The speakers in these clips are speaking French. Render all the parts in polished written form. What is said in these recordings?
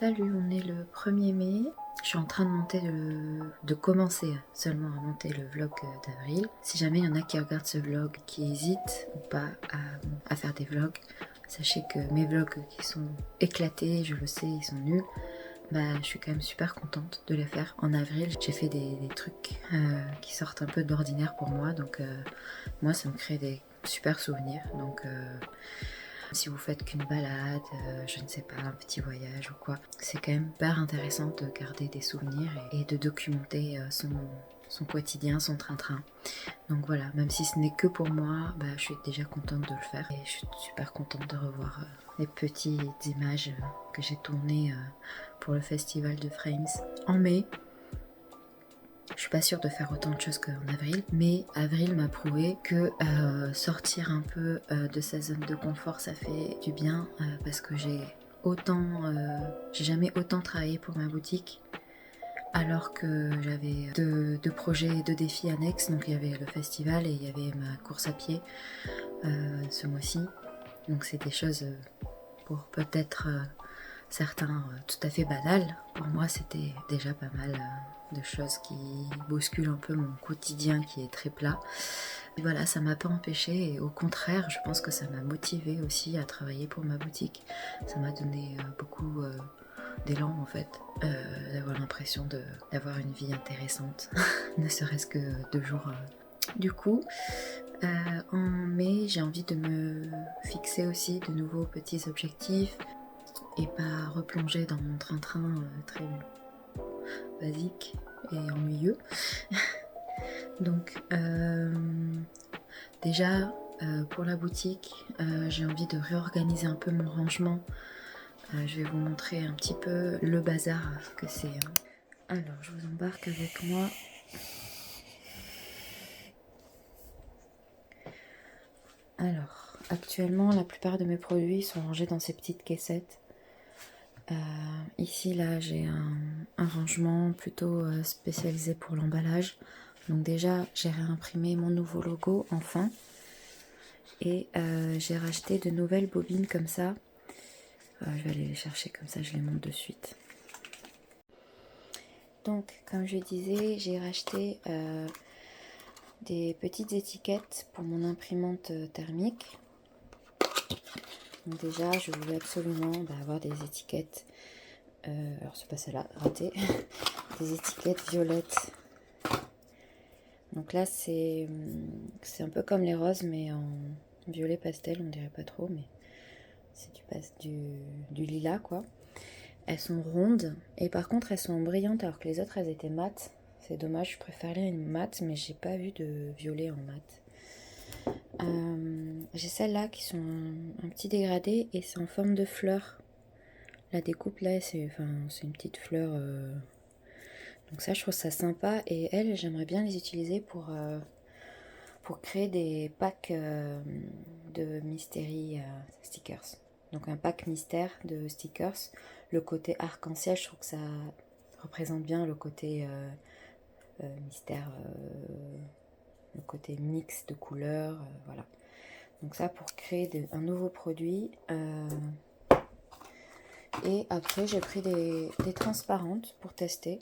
Salut, on est le 1er mai. Je suis en train de commencer seulement à monter le vlog d'avril. Si jamais il y en a qui regardent ce vlog, qui hésitent ou pas à faire des vlogs, sachez que mes vlogs qui sont éclatés, je le sais, ils sont nuls. Bah, je suis quand même super contente de les faire en avril. J'ai fait des trucs qui sortent un peu de l'ordinaire pour moi, donc moi ça me crée des super souvenirs. Donc si vous faites qu'une balade, je ne sais pas, un petit voyage ou quoi, c'est quand même hyper intéressant de garder des souvenirs et de documenter son quotidien, son train-train. Donc voilà, même si ce n'est que pour moi, bah, je suis déjà contente de le faire. Et je suis super contente de revoir les petites images que j'ai tournées pour le festival de Frames en mai. Je suis pas sûre de faire autant de choses qu'en avril, mais avril m'a prouvé que sortir un peu de sa zone de confort, ça fait du bien parce que j'ai jamais autant travaillé pour ma boutique alors que j'avais deux projets, deux défis annexes. Donc il y avait le festival et il y avait ma course à pied ce mois-ci. Donc c'est des choses pour peut-être certains tout à fait banales. Pour moi c'était déjà pas mal de choses qui bousculent un peu mon quotidien qui est très plat. Et voilà, ça m'a pas empêché et au contraire, je pense que ça m'a motivée aussi à travailler pour ma boutique. Ça m'a donné beaucoup d'élan en fait, d'avoir l'impression d'avoir une vie intéressante, ne serait-ce que 2 jours. Du coup, en mai, j'ai envie de me fixer aussi de nouveaux petits objectifs et pas replonger dans mon train-train très basique et ennuyeux. Donc déjà pour la boutique, j'ai envie de réorganiser un peu mon rangement. Je vais vous montrer un petit peu le bazar que c'est. Alors je vous embarque avec moi. Alors actuellement la plupart de mes produits sont rangés dans ces petites caissettes. Ici là j'ai un rangement plutôt spécialisé pour l'emballage. Donc déjà j'ai réimprimé mon nouveau logo enfin et j'ai racheté de nouvelles bobines comme ça. Je vais aller les chercher comme ça je les monte de suite. Donc comme je disais, j'ai racheté des petites étiquettes pour mon imprimante thermique. Donc déjà je voulais absolument avoir des étiquettes, alors c'est pas celle-là, raté, des étiquettes violettes. Donc là c'est un peu comme les roses mais en violet pastel, on dirait pas trop, mais c'est du lilas quoi. Elles sont rondes et par contre elles sont brillantes alors que les autres elles étaient mates. C'est dommage, je préférais une mate mais j'ai pas vu de violet en mat. J'ai celles-là qui sont un petit dégradé et c'est en forme de fleur. La découpe là c'est une petite fleur. Donc ça je trouve ça sympa et elles j'aimerais bien les utiliser pour créer des packs de mystery stickers. Donc un pack mystère de stickers. Le côté arc-en-ciel, je trouve que ça représente bien le côté mystère, le côté mix de couleurs, voilà. Donc ça pour créer un nouveau produit. Et après j'ai pris des transparentes pour tester,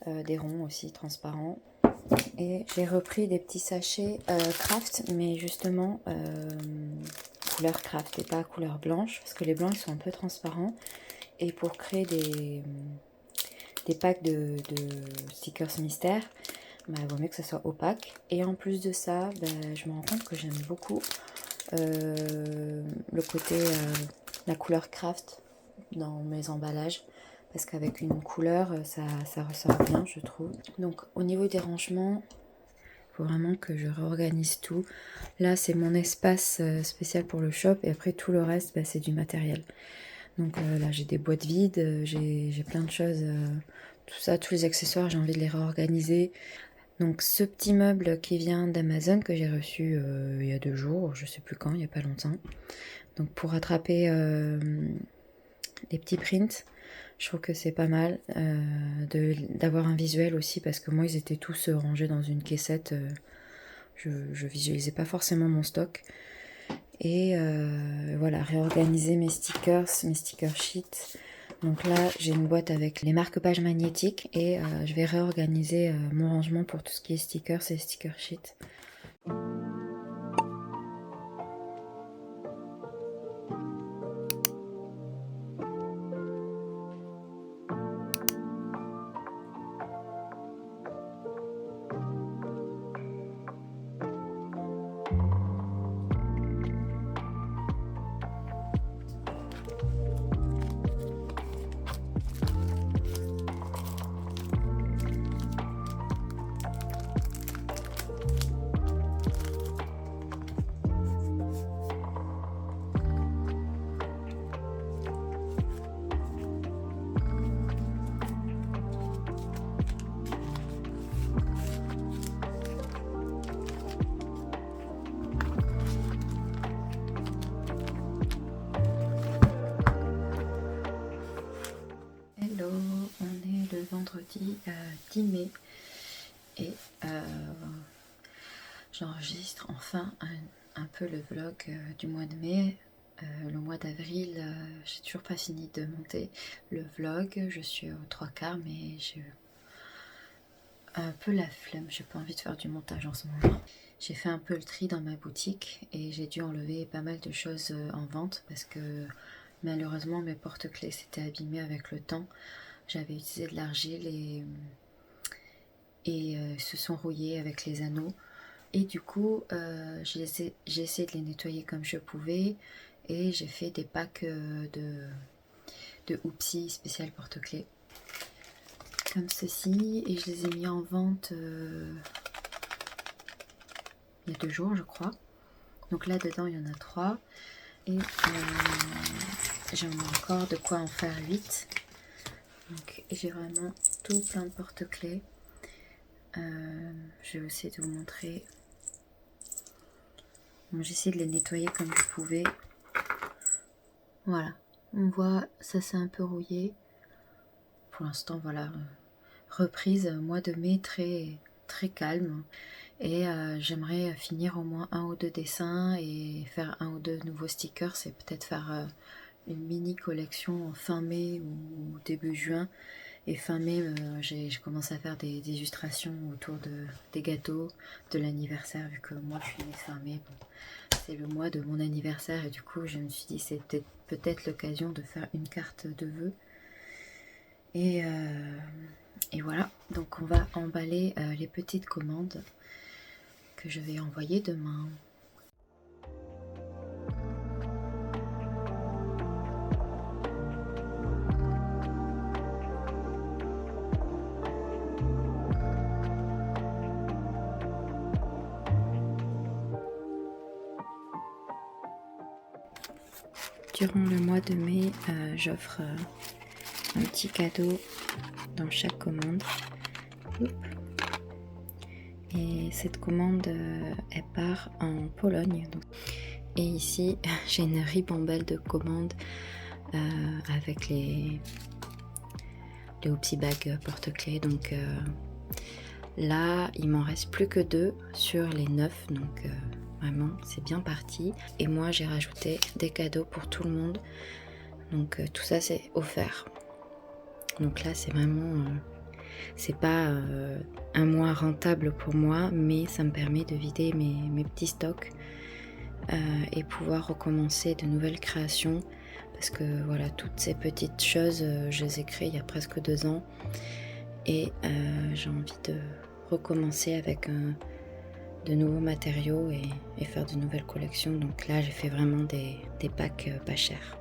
des ronds aussi transparents. Et j'ai repris des petits sachets craft, mais justement couleur craft et pas couleur blanche, parce que les blancs ils sont un peu transparents. Et pour créer des packs de stickers mystères, il vaut mieux que ça soit opaque. Et en plus de ça, je me rends compte que j'aime beaucoup le côté, la couleur craft dans mes emballages. Parce qu'avec une couleur, ça ressort bien, je trouve. Donc au niveau des rangements, il faut vraiment que je réorganise tout. Là, c'est mon espace spécial pour le shop. Et après, tout le reste, c'est du matériel. Donc là, j'ai des boîtes vides, j'ai plein de choses. Tout ça, tous les accessoires, j'ai envie de les réorganiser. Donc ce petit meuble qui vient d'Amazon que j'ai reçu il y a 2 jours, je sais plus quand, il n'y a pas longtemps. Donc pour rattraper les petits prints, je trouve que c'est pas mal d'avoir un visuel aussi parce que moi ils étaient tous rangés dans une caissette. Je visualisais pas forcément mon stock. Et voilà, réorganiser mes sticker sheets. Donc là, j'ai une boîte avec les marque-pages magnétiques et je vais réorganiser mon rangement pour tout ce qui est stickers et sticker sheets. Hello, on est le vendredi 10 mai et j'enregistre enfin un peu le vlog du mois de mai. Le mois d'avril, j'ai toujours pas fini de monter le vlog, je suis aux 3/4 mais j'ai un peu la flemme, j'ai pas envie de faire du montage en ce moment. J'ai fait un peu le tri dans ma boutique et j'ai dû enlever pas mal de choses en vente parce que malheureusement mes porte-clés s'étaient abîmés avec le temps. J'avais utilisé de l'argile et se sont rouillés avec les anneaux. Et du coup, j'ai essayé de les nettoyer comme je pouvais et j'ai fait des packs de Oupsi spécial porte-clés. Comme ceci, et je les ai mis en vente il y a 2 jours, je crois. Donc là, dedans, il y en a 3. Et j'en ai encore de quoi en faire 8. Donc j'ai vraiment tout plein de porte-clés. Je vais essayer de vous montrer. Bon, j'ai essayé de les nettoyer comme je pouvais. Voilà, on voit, ça s'est un peu rouillé. Pour l'instant, voilà, reprise mois de mai très, très calme. Et j'aimerais finir au moins 1 ou 2 dessins et faire 1 ou 2 nouveaux stickers et peut-être faire une mini collection en fin mai ou début juin. Et fin mai, j'ai commencé à faire des illustrations autour des gâteaux, de l'anniversaire, vu que moi je suis née fin mai. Bon, c'est le mois de mon anniversaire et du coup je me suis dit c'était peut-être l'occasion de faire une carte de vœux. Et voilà, donc on va emballer les petites commandes que je vais envoyer demain. Durant le mois de mai, j'offre un petit cadeau dans chaque commande. Et cette commande, elle part en Pologne. Donc. Et ici, j'ai une ribambelle de commandes avec les Oupsi Bag porte-clés. Donc là, il m'en reste plus que 2 sur les 9. Donc vraiment, c'est bien parti. Et moi, j'ai rajouté des cadeaux pour tout le monde. Donc tout ça, c'est offert. Donc là, c'est vraiment... c'est pas un mois rentable pour moi, mais ça me permet de vider mes petits stocks et pouvoir recommencer de nouvelles créations. Parce que voilà, toutes ces petites choses, je les ai créées il y a presque 2 ans. Et j'ai envie de recommencer avec de nouveaux matériaux et faire de nouvelles collections. Donc là, j'ai fait vraiment des packs pas chers.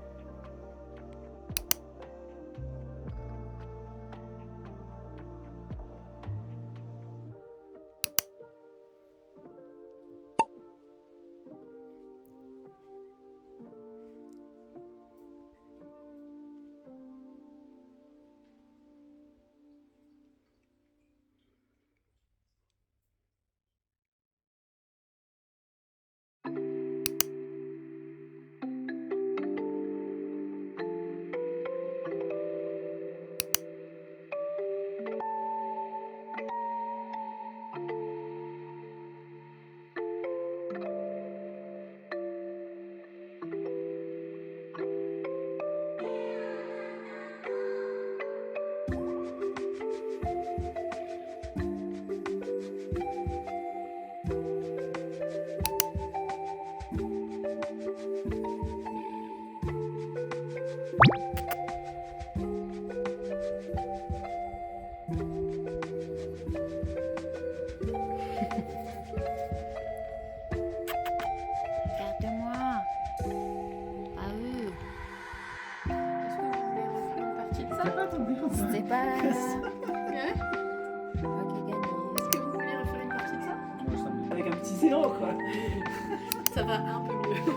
pas ton défaut. C'était pas. Ouais. Ok, gagné. Est-ce que vous voulez refaire une partie de ça? Moi, ça me- Avec un petit zéro, quoi. Ça va un peu mieux.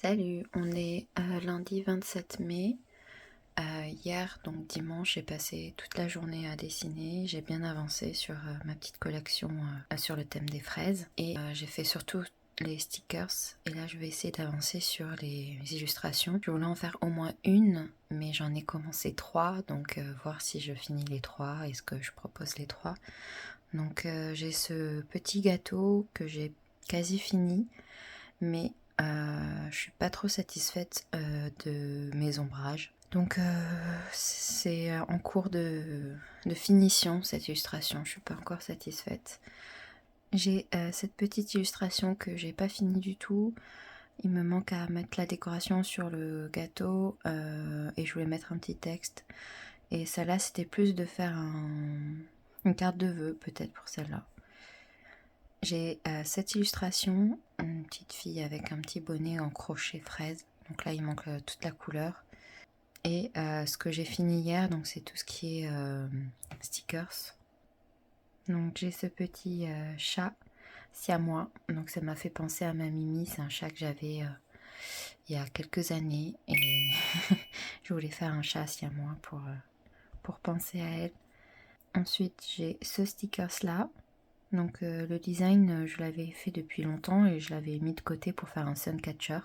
Salut, on est lundi 27 mai. Hier, donc dimanche, j'ai passé toute la journée à dessiner. J'ai bien avancé sur ma petite collection sur le thème des fraises. Et j'ai fait surtout les stickers. Et là, je vais essayer d'avancer sur les illustrations. Je voulais en faire au moins une, mais j'en ai commencé 3. Donc voir si je finis les 3. Est-ce que je propose les 3? Donc j'ai ce petit gâteau que j'ai quasi fini. Mais je suis pas trop satisfaite de mes ombrages. Donc c'est en cours de finition cette illustration, je suis pas encore satisfaite. J'ai cette petite illustration que j'ai pas finie du tout. Il me manque à mettre la décoration sur le gâteau et je voulais mettre un petit texte. Et celle-là c'était plus de faire une carte de vœux peut-être pour celle-là. J'ai cette illustration, une petite fille avec un petit bonnet en crochet fraise. Donc là, il manque toute la couleur. Et ce que j'ai fini hier, donc c'est tout ce qui est stickers. Donc j'ai ce petit chat siamois. Donc ça m'a fait penser à ma Mimi. C'est un chat que j'avais il y a quelques années. Et je voulais faire un chat siamois pour penser à elle. Ensuite, j'ai ce stickers là. Donc le design, je l'avais fait depuis longtemps et je l'avais mis de côté pour faire un suncatcher.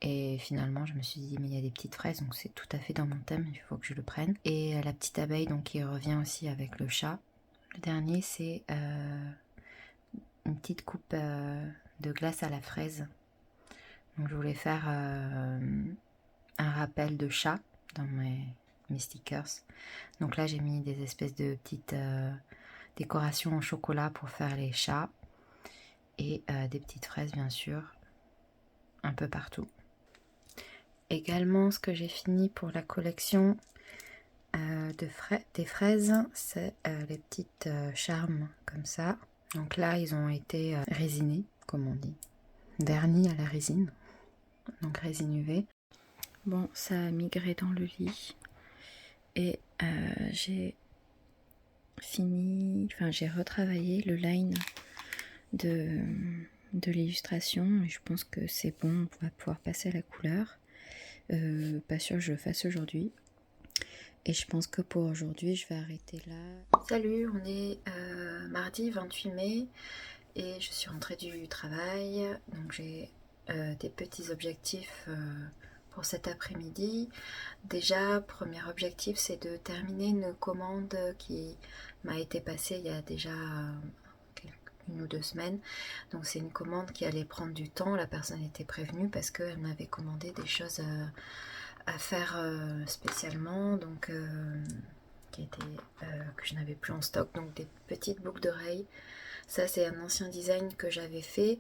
Et finalement, je me suis dit, mais il y a des petites fraises, donc c'est tout à fait dans mon thème, il faut que je le prenne. Et la petite abeille, donc qui revient aussi avec le chat. Le dernier, c'est une petite coupe de glace à la fraise. Donc je voulais faire un rappel de chat dans mes stickers. Donc là, j'ai mis des espèces de petites décorations en chocolat pour faire les chats. Et des petites fraises, bien sûr, un peu partout. Également, ce que j'ai fini pour la collection des fraises, c'est les petites charmes comme ça. Donc là, ils ont été résinés, comme on dit, vernis à la résine, donc résine UV. Bon, ça a migré dans le lit et j'ai fini, enfin j'ai retravaillé le line de l'illustration et je pense que c'est bon, on va pouvoir passer à la couleur. Pas sûr que je le fasse aujourd'hui. Et je pense que pour aujourd'hui, je vais arrêter là. Salut, on est mardi 28 mai et je suis rentrée du travail. Donc j'ai des petits objectifs pour cet après-midi. Déjà, premier objectif, c'est de terminer une commande qui m'a été passée il y a déjà 1 ou 2 semaines. Donc c'est une commande qui allait prendre du temps. La personne était prévenue parce qu'elle m'avait commandé des choses à faire spécialement, donc que je n'avais plus en stock, donc des petites boucles d'oreilles. Ça c'est un ancien design que j'avais fait.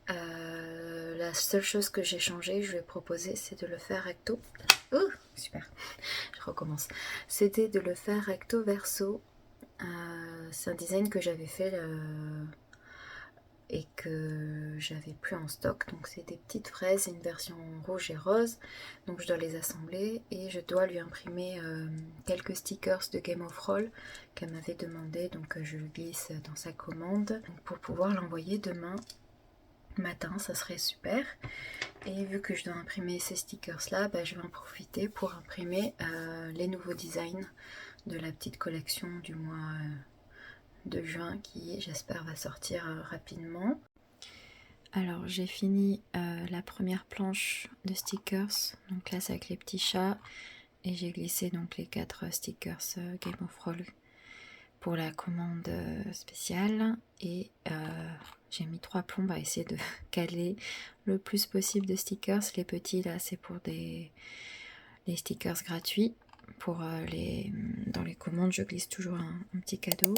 La seule chose que j'ai changé, je lui ai proposé, c'est de le faire recto. Super, je recommence. C'était de le faire recto verso. C'est un design que j'avais fait et que j'avais plus en stock. Donc c'est des petites fraises, une version rouge et rose. Donc je dois les assembler et je dois lui imprimer quelques stickers de Game of Roll qu'elle m'avait demandé. Donc je le glisse dans sa commande donc, pour pouvoir l'envoyer demain matin, ça serait super. Et vu que je dois imprimer ces stickers là, bah, je vais en profiter pour imprimer les nouveaux designs de la petite collection du mois de juin qui j'espère va sortir rapidement. Alors j'ai fini la première planche de stickers, donc là c'est avec les petits chats, et j'ai glissé donc les 4 stickers Game of Roll pour la commande spéciale, et j'ai mis 3 plombes à essayer de caler le plus possible de stickers. Les petits là c'est pour les stickers gratuits, pour dans les commandes je glisse toujours un petit cadeau.